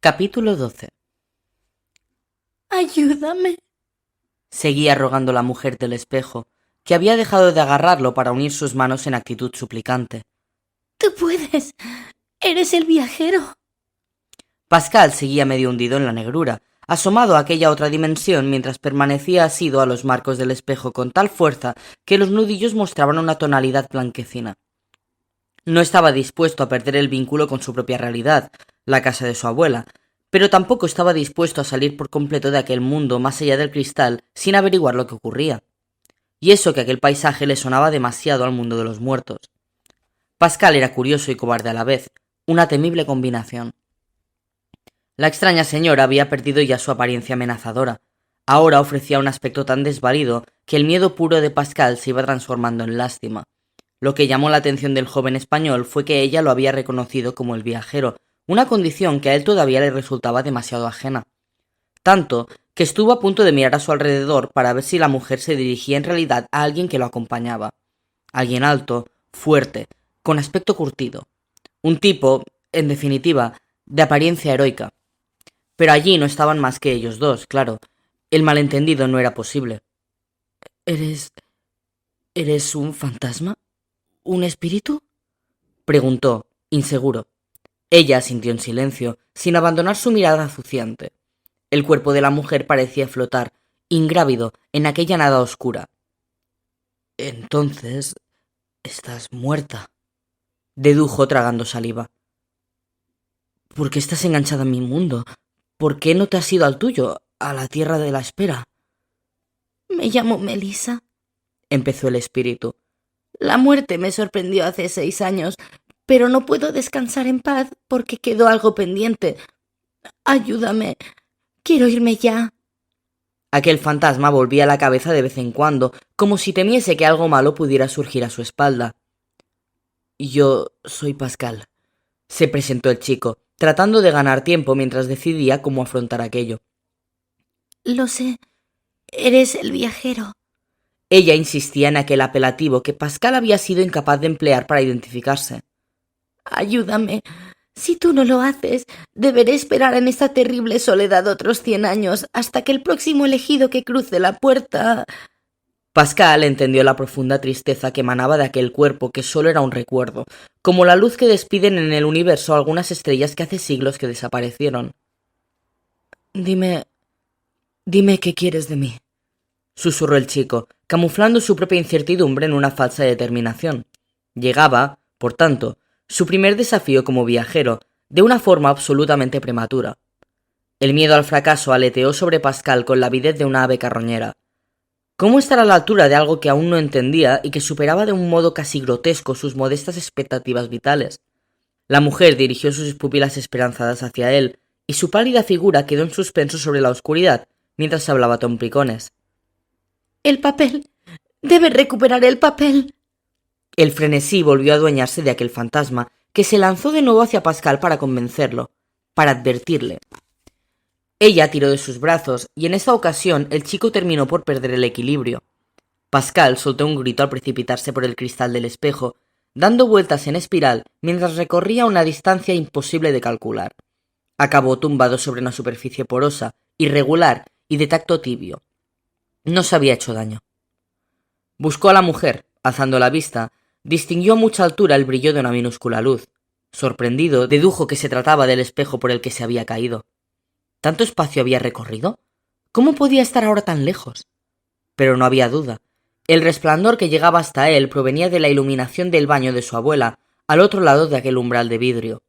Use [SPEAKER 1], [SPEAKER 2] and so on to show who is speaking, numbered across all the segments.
[SPEAKER 1] Capítulo 12.
[SPEAKER 2] Ayúdame.
[SPEAKER 1] Seguía rogando la mujer del espejo, que había dejado de agarrarlo para unir sus manos en actitud suplicante.
[SPEAKER 2] Tú puedes. Eres el viajero.
[SPEAKER 1] Pascal seguía medio hundido en la negrura, asomado a aquella otra dimensión mientras permanecía asido a los marcos del espejo con tal fuerza que los nudillos mostraban una tonalidad blanquecina. No estaba dispuesto a perder el vínculo con su propia realidad, la casa de su abuela, pero tampoco estaba dispuesto a salir por completo de aquel mundo más allá del cristal sin averiguar lo que ocurría. Y eso que aquel paisaje le sonaba demasiado al mundo de los muertos. Pascal era curioso y cobarde a la vez, una temible combinación. La extraña señora había perdido ya su apariencia amenazadora. Ahora ofrecía un aspecto tan desvalido que el miedo puro de Pascal se iba transformando en lástima. Lo que llamó la atención del joven español fue que ella lo había reconocido como el viajero, una condición que a él todavía le resultaba demasiado ajena. Tanto que estuvo a punto de mirar a su alrededor para ver si la mujer se dirigía en realidad a alguien que lo acompañaba. Alguien alto, fuerte, con aspecto curtido. Un tipo, en definitiva, de apariencia heroica. Pero allí no estaban más que ellos dos, claro. El malentendido no era posible. ¿Eres... ¿Eres un fantasma? ¿Un espíritu? Preguntó, inseguro. Ella asintió en silencio, sin abandonar su mirada acuciante. El cuerpo de la mujer parecía flotar, ingrávido, en aquella nada oscura. Entonces, estás muerta, dedujo tragando saliva. ¿Por qué estás enganchada en mi mundo? ¿Por qué no te has ido al tuyo, a la tierra de la espera?
[SPEAKER 2] Me llamo Melissa.
[SPEAKER 1] Empezó el espíritu.
[SPEAKER 2] La muerte me sorprendió hace 6 años, pero no puedo descansar en paz porque quedó algo pendiente. Ayúdame. Quiero irme ya.
[SPEAKER 1] Aquel fantasma volvía la cabeza de vez en cuando, como si temiese que algo malo pudiera surgir a su espalda. Yo soy Pascal, se presentó el chico, tratando de ganar tiempo mientras decidía cómo afrontar aquello.
[SPEAKER 2] Lo sé. Eres el viajero.
[SPEAKER 1] Ella insistía en aquel apelativo que Pascal había sido incapaz de emplear para identificarse.
[SPEAKER 2] Ayúdame. Si tú no lo haces, deberé esperar en esta terrible soledad otros 100 años hasta que el próximo elegido que cruce la puerta...
[SPEAKER 1] Pascal entendió la profunda tristeza que emanaba de aquel cuerpo que solo era un recuerdo, como la luz que despiden en el universo algunas estrellas que hace siglos que desaparecieron. Dime qué quieres de mí, susurró el chico, camuflando su propia incertidumbre en una falsa determinación. Llegaba, por tanto, su primer desafío como viajero, de una forma absolutamente prematura. El miedo al fracaso aleteó sobre Pascal con la avidez de una ave carroñera. ¿Cómo estar a la altura de algo que aún no entendía y que superaba de un modo casi grotesco sus modestas expectativas vitales? La mujer dirigió sus pupilas esperanzadas hacia él, y su pálida figura quedó en suspenso sobre la oscuridad, mientras hablaba a trompicones.
[SPEAKER 2] El papel. Debes recuperar el papel.
[SPEAKER 1] El frenesí volvió a adueñarse de aquel fantasma, que se lanzó de nuevo hacia Pascal para convencerlo, para advertirle. Ella tiró de sus brazos, y en esta ocasión el chico terminó por perder el equilibrio. Pascal soltó un grito al precipitarse por el cristal del espejo, dando vueltas en espiral mientras recorría una distancia imposible de calcular. Acabó tumbado sobre una superficie porosa, irregular y de tacto tibio. No se había hecho daño. Buscó a la mujer. Alzando la vista, distinguió a mucha altura el brillo de una minúscula luz. Sorprendido, dedujo que se trataba del espejo por el que se había caído. ¿Tanto espacio había recorrido? ¿Cómo podía estar ahora tan lejos? Pero no había duda. El resplandor que llegaba hasta él provenía de la iluminación del baño de su abuela, al otro lado de aquel umbral de vidrio.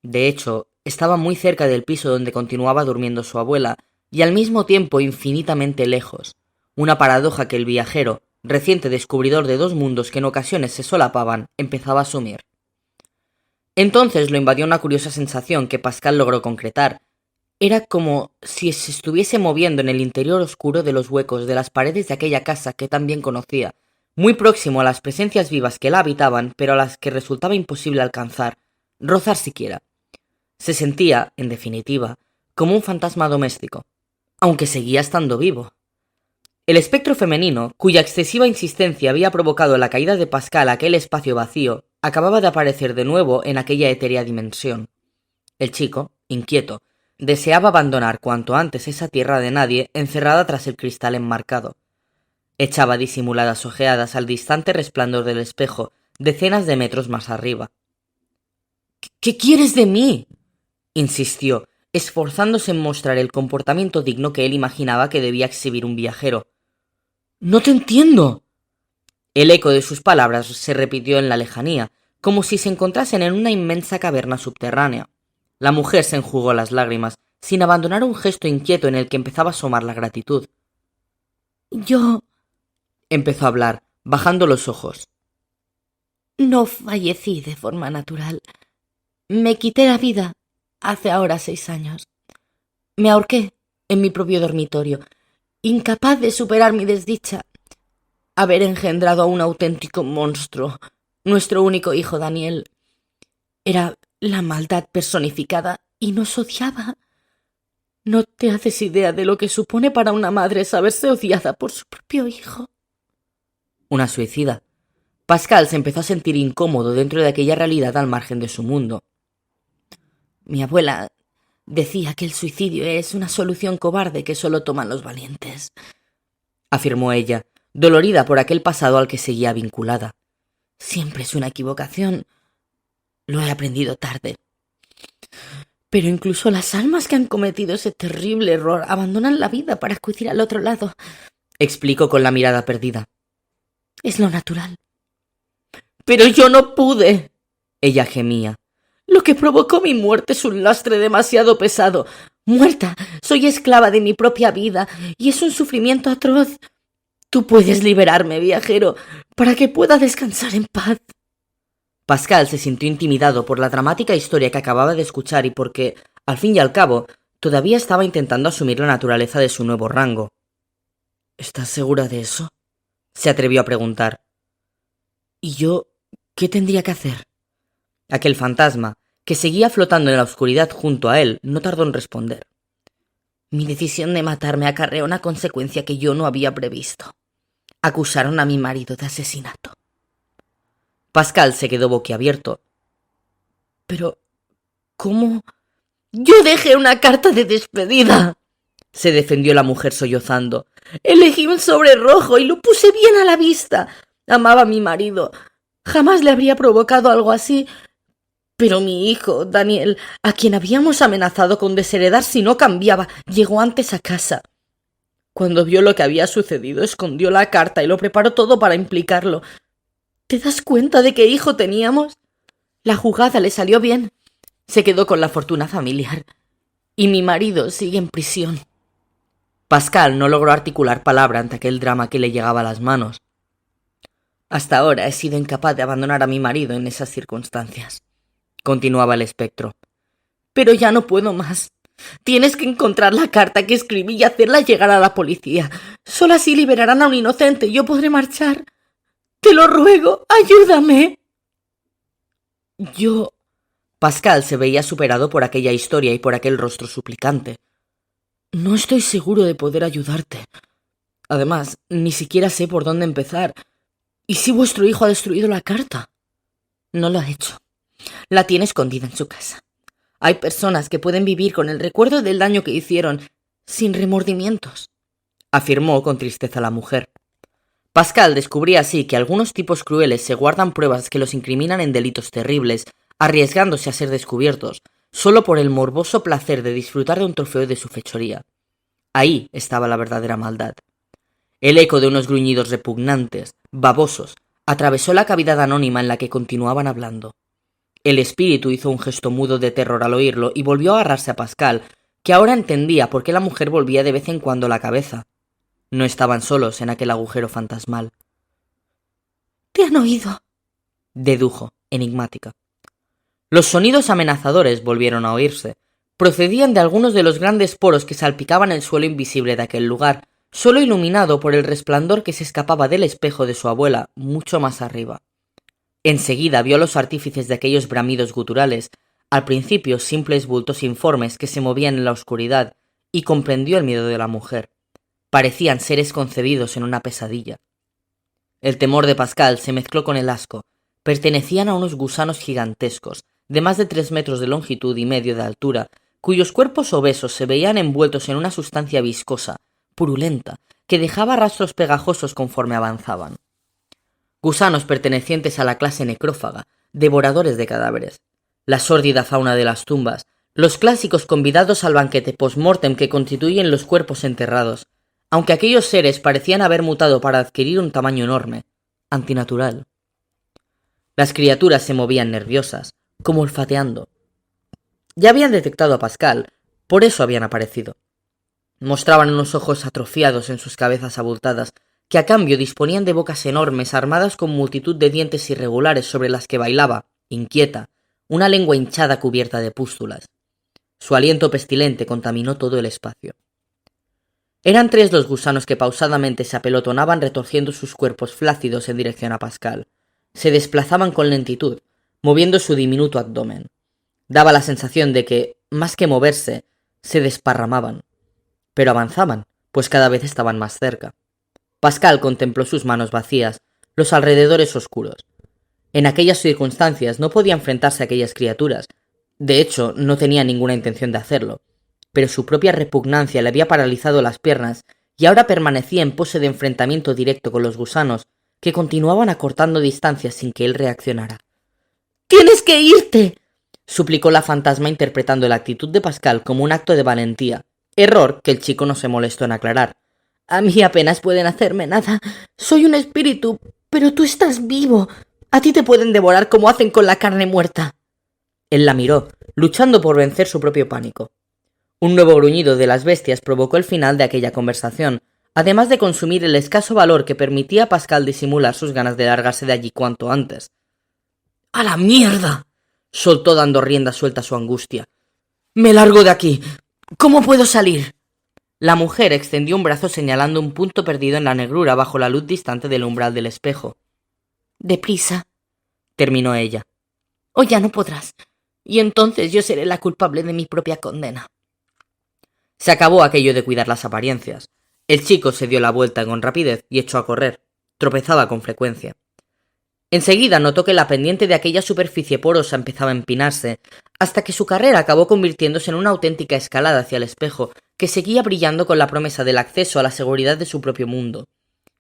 [SPEAKER 1] De hecho, estaba muy cerca del piso donde continuaba durmiendo su abuela, y al mismo tiempo infinitamente lejos. Una paradoja que el viajero, reciente descubridor de dos mundos que en ocasiones se solapaban, empezaba a asumir. Entonces lo invadió una curiosa sensación que Pascal logró concretar. Era como si se estuviese moviendo en el interior oscuro de los huecos de las paredes de aquella casa que tan bien conocía, muy próximo a las presencias vivas que la habitaban, pero a las que resultaba imposible alcanzar, rozar siquiera. Se sentía, en definitiva, como un fantasma doméstico, aunque seguía estando vivo. El espectro femenino, cuya excesiva insistencia había provocado la caída de Pascal a aquel espacio vacío, acababa de aparecer de nuevo en aquella etérea dimensión. El chico, inquieto, Deseaba abandonar cuanto antes esa tierra de nadie encerrada tras el cristal enmarcado. Echaba disimuladas ojeadas al distante resplandor del espejo decenas de metros más arriba. ¿Qué quieres de mí?, insistió, esforzándose en mostrar el comportamiento digno que él imaginaba que debía exhibir un viajero. «No te entiendo». El eco de sus palabras se repitió en la lejanía, como si se encontrasen en una inmensa caverna subterránea. La mujer se enjugó las lágrimas, sin abandonar un gesto inquieto en el que empezaba a asomar la gratitud.
[SPEAKER 2] Yo
[SPEAKER 1] empezó a hablar, bajando los ojos.
[SPEAKER 2] No fallecí de forma natural. Me quité la vida hace ahora 6 años. Me ahorqué en mi propio dormitorio, incapaz de superar mi desdicha. Haber engendrado a un auténtico monstruo, nuestro único hijo Daniel. Era la maldad personificada y nos odiaba. No te haces idea de lo que supone para una madre saberse odiada por su propio hijo.
[SPEAKER 1] Una suicida. Pascal se empezó a sentir incómodo dentro de aquella realidad al margen de su mundo.
[SPEAKER 2] Mi abuela decía que el suicidio es una solución cobarde que solo toman los valientes,
[SPEAKER 1] afirmó ella, dolorida por aquel pasado al que seguía vinculada.
[SPEAKER 2] Siempre es una equivocación. Lo he aprendido tarde. Pero incluso las almas que han cometido ese terrible error abandonan la vida para acudir al otro lado,
[SPEAKER 1] explicó con la mirada perdida.
[SPEAKER 2] Es lo natural. Pero yo no pude,
[SPEAKER 1] ella gemía.
[SPEAKER 2] Lo que provocó mi muerte es un lastre demasiado pesado. Muerta, soy esclava de mi propia vida y es un sufrimiento atroz. Tú puedes liberarme, viajero, para que pueda descansar en paz.
[SPEAKER 1] Pascal se sintió intimidado por la dramática historia que acababa de escuchar y porque, al fin y al cabo, todavía estaba intentando asumir la naturaleza de su nuevo rango.
[SPEAKER 2] ¿Estás segura de eso?,
[SPEAKER 1] se atrevió a preguntar.
[SPEAKER 2] ¿Y yo qué tendría que hacer?
[SPEAKER 1] Aquel fantasma, que seguía flotando en la oscuridad junto a él, no tardó en responder.
[SPEAKER 2] Mi decisión de matarme acarreó una consecuencia que yo no había previsto. Acusaron a mi marido de asesinato.
[SPEAKER 1] Pascal se quedó boquiabierto.
[SPEAKER 2] Pero, ¿cómo? ¡Yo dejé una carta de despedida!,
[SPEAKER 1] se defendió la mujer sollozando.
[SPEAKER 2] Elegí un sobre rojo y lo puse bien a la vista. Amaba a mi marido. Jamás le habría provocado algo así. Pero mi hijo, Daniel, a quien habíamos amenazado con desheredar si no cambiaba, llegó antes a casa. Cuando vio lo que había sucedido, escondió la carta y lo preparó todo para implicarlo. ¿Te das cuenta de qué hijo teníamos? La jugada le salió bien. Se quedó con la fortuna familiar. Y mi marido sigue en prisión.
[SPEAKER 1] Pascal no logró articular palabra ante aquel drama que le llegaba a las manos.
[SPEAKER 2] Hasta ahora he sido incapaz de abandonar a mi marido en esas circunstancias,
[SPEAKER 1] continuaba el espectro.
[SPEAKER 2] Pero ya no puedo más. Tienes que encontrar la carta que escribí y hacerla llegar a la policía. Solo así liberarán a un inocente y yo podré marchar. Te lo ruego, ayúdame.
[SPEAKER 1] Pascal se veía superado por aquella historia y por aquel rostro suplicante.
[SPEAKER 2] No estoy seguro de poder ayudarte. Además, ni siquiera sé por dónde empezar. ¿Y si vuestro hijo ha destruido la carta? No lo ha hecho. La tiene escondida en su casa. Hay personas que pueden vivir con el recuerdo del daño que hicieron, sin remordimientos,
[SPEAKER 1] afirmó con tristeza la mujer. Pascal descubría así que algunos tipos crueles se guardan pruebas que los incriminan en delitos terribles, arriesgándose a ser descubiertos, solo por el morboso placer de disfrutar de un trofeo de su fechoría. Ahí estaba la verdadera maldad. El eco de unos gruñidos repugnantes, babosos, atravesó la cavidad anónima en la que continuaban hablando. El espíritu hizo un gesto mudo de terror al oírlo y volvió a agarrarse a Pascal, que ahora entendía por qué la mujer volvía de vez en cuando la cabeza. No estaban solos en aquel agujero fantasmal.
[SPEAKER 2] —¿Te han oído?
[SPEAKER 1] —dedujo, enigmática. Los sonidos amenazadores volvieron a oírse. Procedían de algunos de los grandes poros que salpicaban el suelo invisible de aquel lugar, solo iluminado por el resplandor que se escapaba del espejo de su abuela, mucho más arriba. Enseguida vio los artífices de aquellos bramidos guturales, al principio simples bultos informes que se movían en la oscuridad, y comprendió el miedo de la mujer. Parecían seres concebidos en una pesadilla. El temor de Pascal se mezcló con el asco. Pertenecían a unos gusanos gigantescos, de más de 3 metros de longitud y medio de altura, cuyos cuerpos obesos se veían envueltos en una sustancia viscosa, purulenta, que dejaba rastros pegajosos conforme avanzaban. Gusanos pertenecientes a la clase necrófaga, devoradores de cadáveres, la sórdida fauna de las tumbas, los clásicos convidados al banquete post-mortem que constituyen los cuerpos enterrados, aunque aquellos seres parecían haber mutado para adquirir un tamaño enorme, antinatural. Las criaturas se movían nerviosas, como olfateando. Ya habían detectado a Pascal, por eso habían aparecido. Mostraban unos ojos atrofiados en sus cabezas abultadas, que a cambio disponían de bocas enormes armadas con multitud de dientes irregulares sobre las que bailaba, inquieta, una lengua hinchada cubierta de pústulas. Su aliento pestilente contaminó todo el espacio. Eran 3 los gusanos que pausadamente se apelotonaban retorciendo sus cuerpos flácidos en dirección a Pascal. Se desplazaban con lentitud, moviendo su diminuto abdomen. Daba la sensación de que, más que moverse, se desparramaban. Pero avanzaban, pues cada vez estaban más cerca. Pascal contempló sus manos vacías, los alrededores oscuros. En aquellas circunstancias no podía enfrentarse a aquellas criaturas. De hecho, no tenía ninguna intención de hacerlo. Pero su propia repugnancia le había paralizado las piernas y ahora permanecía en pose de enfrentamiento directo con los gusanos, que continuaban acortando distancias sin que él reaccionara.
[SPEAKER 2] ¡Tienes que irte!,
[SPEAKER 1] suplicó la fantasma interpretando la actitud de Pascal como un acto de valentía, error que el chico no se molestó en aclarar.
[SPEAKER 2] A mí apenas pueden hacerme nada. Soy un espíritu, pero tú estás vivo. A ti te pueden devorar como hacen con la carne muerta.
[SPEAKER 1] Él la miró, luchando por vencer su propio pánico. Un nuevo gruñido de las bestias provocó el final de aquella conversación, además de consumir el escaso valor que permitía a Pascal disimular sus ganas de largarse de allí cuanto antes.
[SPEAKER 2] ¡A la mierda!,
[SPEAKER 1] soltó dando rienda suelta a su angustia.
[SPEAKER 2] ¡Me largo de aquí! ¿Cómo puedo salir?
[SPEAKER 1] La mujer extendió un brazo señalando un punto perdido en la negrura bajo la luz distante del umbral del espejo.
[SPEAKER 2] «Deprisa»,
[SPEAKER 1] terminó ella.
[SPEAKER 2] «O ya no podrás, y entonces yo seré la culpable de mi propia condena».
[SPEAKER 1] Se acabó aquello de cuidar las apariencias. El chico se dio la vuelta con rapidez y echó a correr. Tropezaba con frecuencia. Enseguida notó que la pendiente de aquella superficie porosa empezaba a empinarse, hasta que su carrera acabó convirtiéndose en una auténtica escalada hacia el espejo, que seguía brillando con la promesa del acceso a la seguridad de su propio mundo.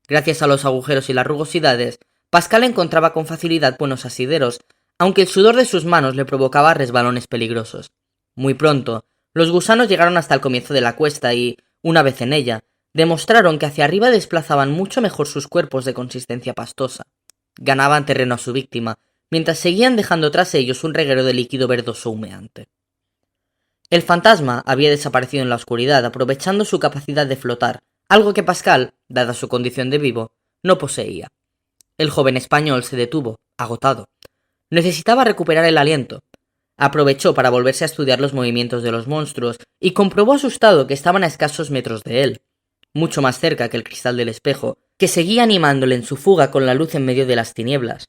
[SPEAKER 1] Gracias a los agujeros y las rugosidades, Pascal encontraba con facilidad buenos asideros, aunque el sudor de sus manos le provocaba resbalones peligrosos. Muy pronto, los gusanos llegaron hasta el comienzo de la cuesta y, una vez en ella, demostraron que hacia arriba desplazaban mucho mejor sus cuerpos de consistencia pastosa. Ganaban terreno a su víctima, mientras seguían dejando tras ellos un reguero de líquido verdoso humeante. El fantasma había desaparecido en la oscuridad, aprovechando su capacidad de flotar, algo que Pascal, dada su condición de vivo, no poseía. El joven español se detuvo, agotado. Necesitaba recuperar el aliento. Aprovechó para volverse a estudiar los movimientos de los monstruos y comprobó asustado que estaban a escasos metros de él, mucho más cerca que el cristal del espejo, que seguía animándole en su fuga con la luz en medio de las tinieblas.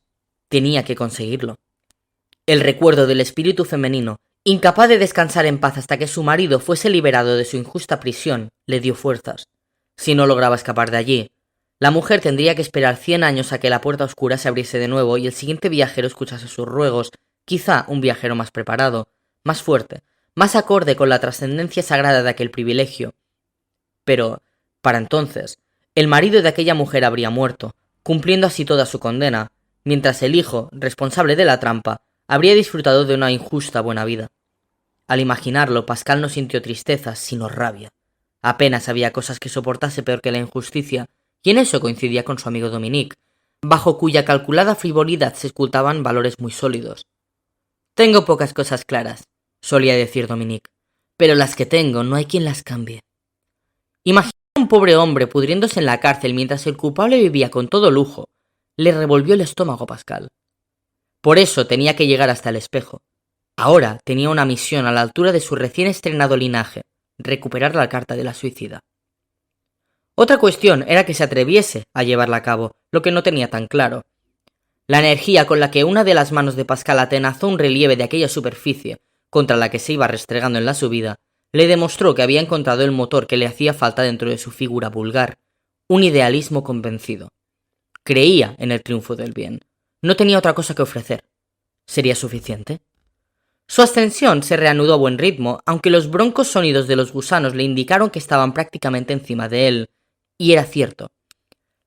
[SPEAKER 1] Tenía que conseguirlo. El recuerdo del espíritu femenino, incapaz de descansar en paz hasta que su marido fuese liberado de su injusta prisión, le dio fuerzas. Si no lograba escapar de allí, la mujer tendría que esperar 100 años a que la puerta oscura se abriese de nuevo y el siguiente viajero escuchase sus ruegos, quizá un viajero más preparado, más fuerte, más acorde con la trascendencia sagrada de aquel privilegio. Pero, para entonces, el marido de aquella mujer habría muerto, cumpliendo así toda su condena, mientras el hijo, responsable de la trampa, habría disfrutado de una injusta buena vida. Al imaginarlo, Pascal no sintió tristeza, sino rabia. Apenas había cosas que soportase peor que la injusticia, y en eso coincidía con su amigo Dominique, bajo cuya calculada frivolidad se ocultaban valores muy sólidos. «Tengo pocas cosas claras», solía decir Dominique, «pero las que tengo no hay quien las cambie». Imagina a un pobre hombre pudriéndose en la cárcel mientras el culpable vivía con todo lujo. Le revolvió el estómago a Pascal. Por eso tenía que llegar hasta el espejo. Ahora tenía una misión a la altura de su recién estrenado linaje, recuperar la carta de la suicida. Otra cuestión era que se atreviese a llevarla a cabo, lo que no tenía tan claro. La energía con la que una de las manos de Pascal atenazó un relieve de aquella superficie, contra la que se iba restregando en la subida, le demostró que había encontrado el motor que le hacía falta dentro de su figura vulgar, un idealismo convencido. Creía en el triunfo del bien. No tenía otra cosa que ofrecer. ¿Sería suficiente? Su ascensión se reanudó a buen ritmo, aunque los broncos sonidos de los gusanos le indicaron que estaban prácticamente encima de él. Y era cierto.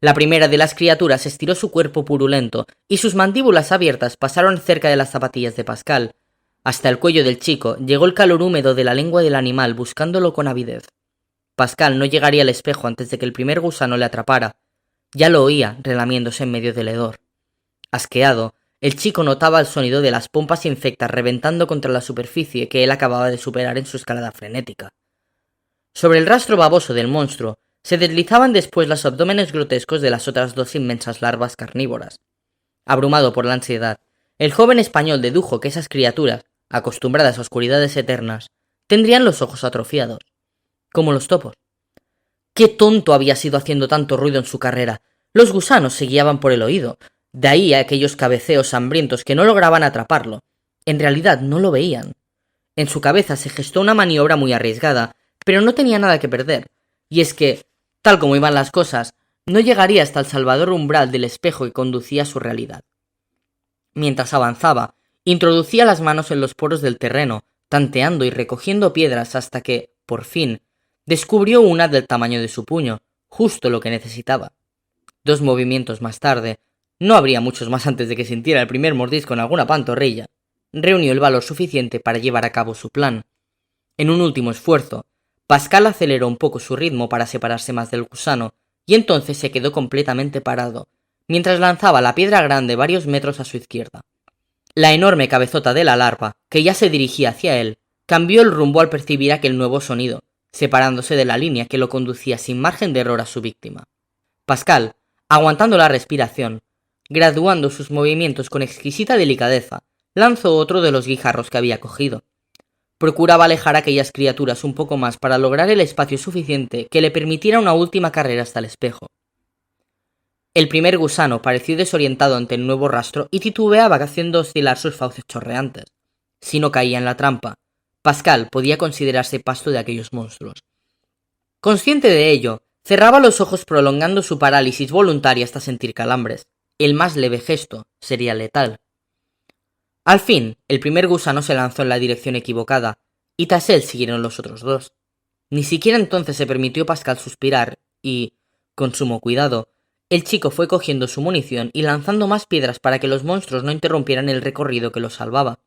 [SPEAKER 1] La primera de las criaturas estiró su cuerpo purulento y sus mandíbulas abiertas pasaron cerca de las zapatillas de Pascal. Hasta el cuello del chico llegó el calor húmedo de la lengua del animal buscándolo con avidez. Pascal no llegaría al espejo antes de que el primer gusano le atrapara. Ya lo oía relamiéndose en medio del hedor. Asqueado, el chico notaba el sonido de las pompas infectas reventando contra la superficie que él acababa de superar en su escalada frenética. Sobre el rastro baboso del monstruo se deslizaban después los abdómenes grotescos de las otras dos inmensas larvas carnívoras. Abrumado por la ansiedad, el joven español dedujo que esas criaturas, acostumbradas a oscuridades eternas, tendrían los ojos atrofiados, como los topos. ¡Qué tonto había sido haciendo tanto ruido en su carrera! Los gusanos se guiaban por el oído, de ahí aquellos cabeceos hambrientos que no lograban atraparlo. En realidad no lo veían. En su cabeza se gestó una maniobra muy arriesgada, pero no tenía nada que perder, y es que, tal como iban las cosas, no llegaría hasta el salvador umbral del espejo que conducía a su realidad. Mientras avanzaba, introducía las manos en los poros del terreno, tanteando y recogiendo piedras hasta que, por fin, descubrió una del tamaño de su puño, justo lo que necesitaba. 2 movimientos más tarde, no habría muchos más antes de que sintiera el primer mordisco en alguna pantorrilla, reunió el valor suficiente para llevar a cabo su plan. En un último esfuerzo, Pascal aceleró un poco su ritmo para separarse más del gusano, y entonces se quedó completamente parado, mientras lanzaba la piedra grande varios metros a su izquierda. La enorme cabezota de la larva, que ya se dirigía hacia él, cambió el rumbo al percibir aquel nuevo sonido, separándose de la línea que lo conducía sin margen de error a su víctima. Pascal, aguantando la respiración, graduando sus movimientos con exquisita delicadeza, lanzó otro de los guijarros que había cogido. Procuraba alejar a aquellas criaturas un poco más para lograr el espacio suficiente que le permitiera una última carrera hasta el espejo. El primer gusano pareció desorientado ante el nuevo rastro y titubeaba haciendo oscilar sus fauces chorreantes. Si no caía en la trampa, Pascal podía considerarse pasto de aquellos monstruos. Consciente de ello, cerraba los ojos prolongando su parálisis voluntaria hasta sentir calambres. El más leve gesto sería letal. Al fin, el primer gusano se lanzó en la dirección equivocada, y tras él siguieron los otros 2. Ni siquiera entonces se permitió Pascal suspirar, y, con sumo cuidado, el chico fue cogiendo su munición y lanzando más piedras para que los monstruos no interrumpieran el recorrido que los salvaba.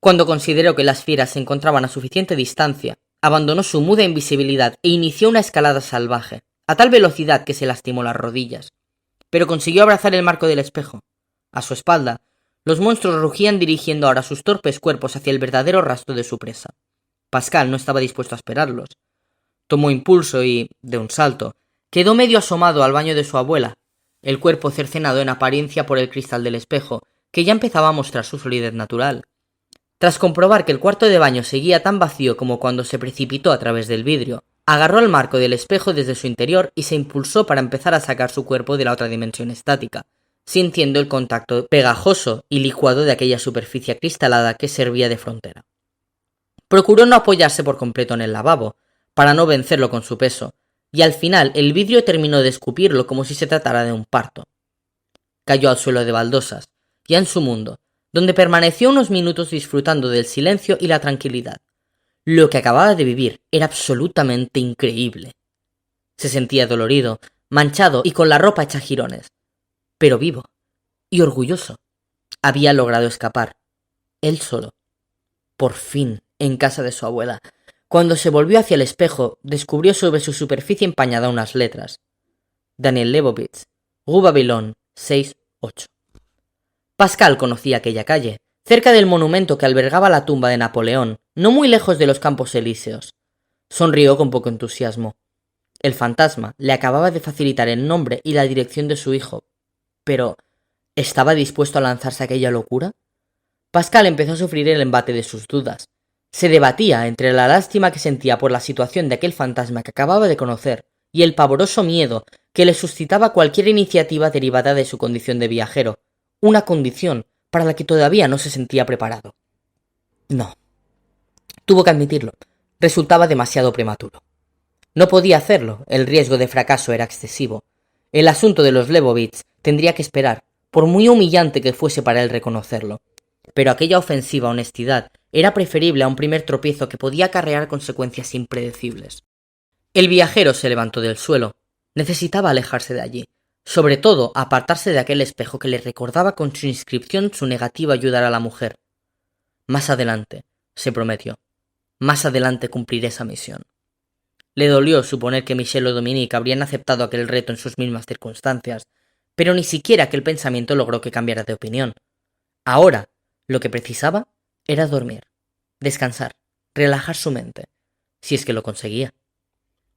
[SPEAKER 1] Cuando consideró que las fieras se encontraban a suficiente distancia, abandonó su muda invisibilidad e inició una escalada salvaje, a tal velocidad que se lastimó las rodillas. Pero consiguió abrazar el marco del espejo. A su espalda, los monstruos rugían dirigiendo ahora sus torpes cuerpos hacia el verdadero rastro de su presa. Pascal no estaba dispuesto a esperarlos. Tomó impulso y, de un salto, quedó medio asomado al baño de su abuela, el cuerpo cercenado en apariencia por el cristal del espejo, que ya empezaba a mostrar su solidez natural. Tras comprobar que el cuarto de baño seguía tan vacío como cuando se precipitó a través del vidrio, agarró el marco del espejo desde su interior y se impulsó para empezar a sacar su cuerpo de la otra dimensión estática, sintiendo el contacto pegajoso y licuado de aquella superficie acristalada que servía de frontera. Procuró no apoyarse por completo en el lavabo, para no vencerlo con su peso, y al final el vidrio terminó de escupirlo como si se tratara de un parto. Cayó al suelo de baldosas, ya en su mundo, donde permaneció unos minutos disfrutando del silencio y la tranquilidad. Lo que acababa de vivir era absolutamente increíble. Se sentía dolorido, manchado y con la ropa hecha jirones, pero vivo y orgulloso. Había logrado escapar, él solo, por fin, en casa de su abuela. Cuando se volvió hacia el espejo, descubrió sobre su superficie empañada unas letras. Daniel Lebowitz, Rue Babylone, 6-8. Pascal conocía aquella calle, cerca del monumento que albergaba la tumba de Napoleón, no muy lejos de los Campos Elíseos. Sonrió con poco entusiasmo. El fantasma le acababa de facilitar el nombre y la dirección de su hijo. Pero, ¿estaba dispuesto a lanzarse a aquella locura? Pascal empezó a sufrir el embate de sus dudas. Se debatía entre la lástima que sentía por la situación de aquel fantasma que acababa de conocer y el pavoroso miedo que le suscitaba cualquier iniciativa derivada de su condición de viajero, una condición para la que todavía no se sentía preparado. No. Tuvo que admitirlo. Resultaba demasiado prematuro. No podía hacerlo, el riesgo de fracaso era excesivo. El asunto de los Lebowitz tendría que esperar, por muy humillante que fuese para él reconocerlo. Pero aquella ofensiva honestidad era preferible a un primer tropiezo que podía acarrear consecuencias impredecibles. El viajero se levantó del suelo. Necesitaba alejarse de allí. Sobre todo, apartarse de aquel espejo que le recordaba con su inscripción su negativa a ayudar a la mujer. Más adelante, se prometió. Más adelante cumpliré esa misión. Le dolió suponer que Michel o Dominique habrían aceptado aquel reto en sus mismas circunstancias, pero ni siquiera aquel pensamiento logró que cambiara de opinión. Ahora, lo que precisaba era dormir, descansar, relajar su mente, si es que lo conseguía.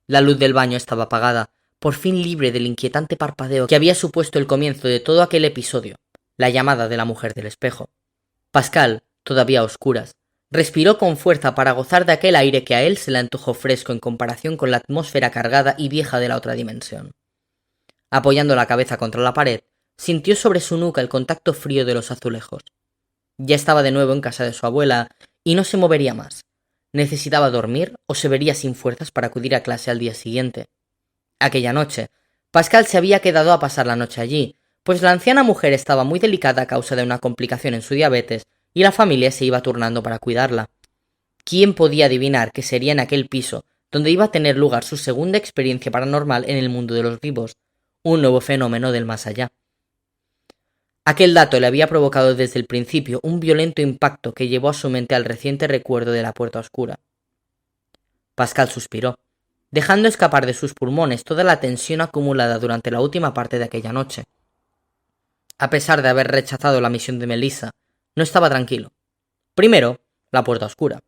[SPEAKER 1] La luz del baño estaba apagada, por fin libre del inquietante parpadeo que había supuesto el comienzo de todo aquel episodio, la llamada de la mujer del espejo. Pascal, todavía a oscuras, respiró con fuerza para gozar de aquel aire que a él se le antojó fresco en comparación con la atmósfera cargada y vieja de la otra dimensión. Apoyando la cabeza contra la pared, sintió sobre su nuca el contacto frío de los azulejos. Ya estaba de nuevo en casa de su abuela y no se movería más. Necesitaba dormir o se vería sin fuerzas para acudir a clase al día siguiente. Aquella noche, Pascal se había quedado a pasar la noche allí, pues la anciana mujer estaba muy delicada a causa de una complicación en su diabetes y la familia se iba turnando para cuidarla. ¿Quién podía adivinar que sería en aquel piso donde iba a tener lugar su segunda experiencia paranormal en el mundo de los vivos, un nuevo fenómeno del más allá? Aquel dato le había provocado desde el principio un violento impacto que llevó a su mente al reciente recuerdo de la puerta oscura. Pascal suspiró, dejando escapar de sus pulmones toda la tensión acumulada durante la última parte de aquella noche. A pesar de haber rechazado la misión de Melissa, no estaba tranquilo. Primero, la puerta oscura,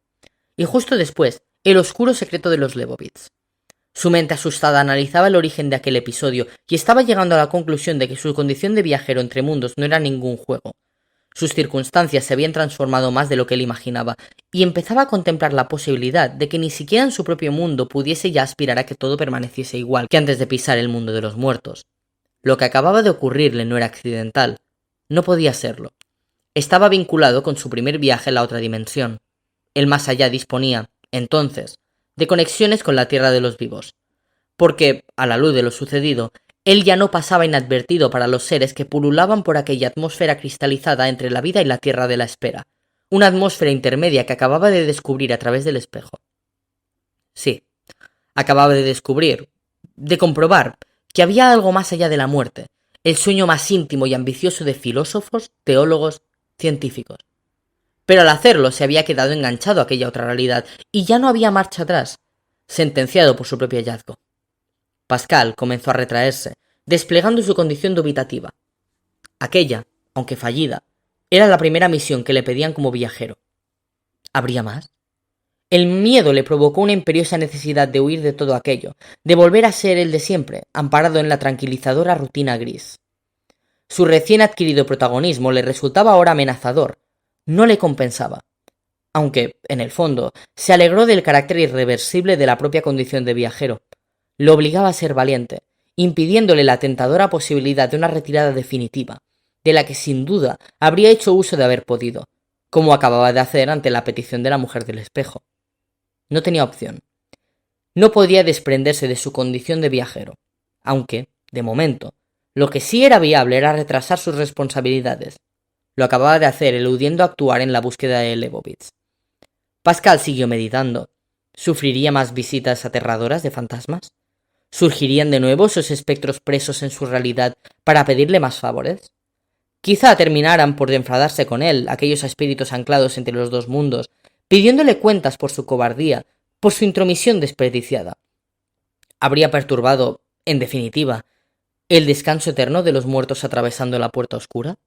[SPEAKER 1] y justo después, el oscuro secreto de los Lebowitz. Su mente asustada analizaba el origen de aquel episodio y estaba llegando a la conclusión de que su condición de viajero entre mundos no era ningún juego. Sus circunstancias se habían transformado más de lo que él imaginaba, y empezaba a contemplar la posibilidad de que ni siquiera en su propio mundo pudiese ya aspirar a que todo permaneciese igual que antes de pisar el mundo de los muertos. Lo que acababa de ocurrirle no era accidental. No podía serlo. Estaba vinculado con su primer viaje a la otra dimensión. El más allá disponía, entonces, de conexiones con la tierra de los vivos, porque, a la luz de lo sucedido, él ya no pasaba inadvertido para los seres que pululaban por aquella atmósfera cristalizada entre la vida y la tierra de la espera, una atmósfera intermedia que acababa de descubrir a través del espejo. Sí, acababa de descubrir, de comprobar, que había algo más allá de la muerte, el sueño más íntimo y ambicioso de filósofos, teólogos, científicos. Pero al hacerlo se había quedado enganchado a aquella otra realidad y ya no había marcha atrás, sentenciado por su propio hallazgo. Pascal comenzó a retraerse, desplegando su condición dubitativa. Aquella, aunque fallida, era la primera misión que le pedían como viajero. ¿Habría más? El miedo le provocó una imperiosa necesidad de huir de todo aquello, de volver a ser el de siempre, amparado en la tranquilizadora rutina gris. Su recién adquirido protagonismo le resultaba ahora amenazador, no le compensaba, aunque, en el fondo, se alegró del carácter irreversible de la propia condición de viajero. Lo obligaba a ser valiente, impidiéndole la tentadora posibilidad de una retirada definitiva, de la que sin duda habría hecho uso de haber podido, como acababa de hacer ante la petición de la mujer del espejo. No tenía opción. No podía desprenderse de su condición de viajero, aunque, de momento, lo que sí era viable era retrasar sus responsabilidades. Lo acababa de hacer eludiendo actuar en la búsqueda de Lebowitz. Pascal siguió meditando. ¿Sufriría más visitas aterradoras de fantasmas? ¿Surgirían de nuevo esos espectros presos en su realidad para pedirle más favores? Quizá terminaran por enfadarse con él aquellos espíritus anclados entre los dos mundos, pidiéndole cuentas por su cobardía, por su intromisión desperdiciada. Habría perturbado, en definitiva, el descanso eterno de los muertos atravesando la puerta oscura.